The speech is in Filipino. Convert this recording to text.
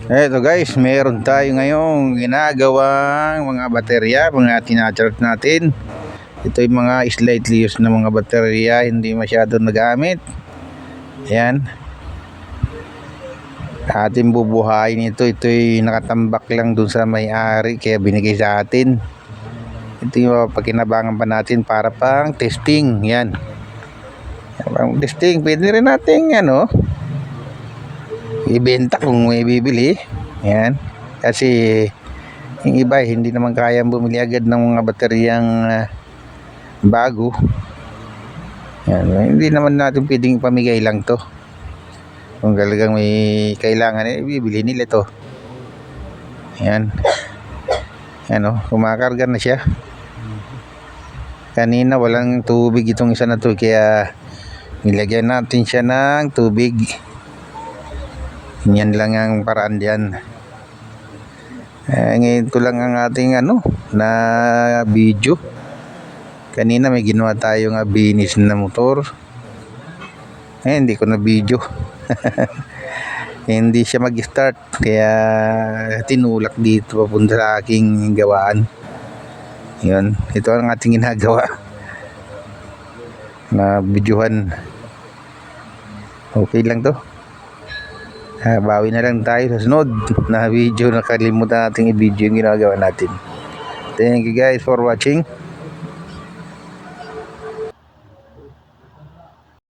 Eto guys, meron tayo ngayong ginagawang mga baterya, mga tinacharge natin. Ito yung mga slightly used na mga baterya, hindi masyado nagamit. Ayan. Ating bubuhayin ito. Ito'y nakatambak lang dun sa may-ari, kaya binigay sa atin. Ito yung pagkinabangan pa natin para pang testing. Yan. Pang testing, pwede rin natin ibenta kung may bibili. Yan. Kasi yung iba hindi naman kayang bumili agad ng mga bateryang bago. Yan. Hindi naman natin pwedeng pamigay lang to. Kung talagang may kailangan, bibili nila to. Yan. Yan, kumakarga na siya. Kanina walang tubig itong isa na to, kaya nilagyan natin siya ng tubig. Yan lang ang paraan diyan. Ngayon ko lang ang ating na video. Kanina may ginawa tayong binis na motor. Hindi ko na video. Hindi siya mag-start, kaya tinulak dito papunta sa aking gawaan. Yun, ito ang ating ginagawa na videohan. Okay lang to. Bawi na lang tayo sa sunod na video. Nakalimutan natin i-video yung ginagawa natin. Thank you guys for watching.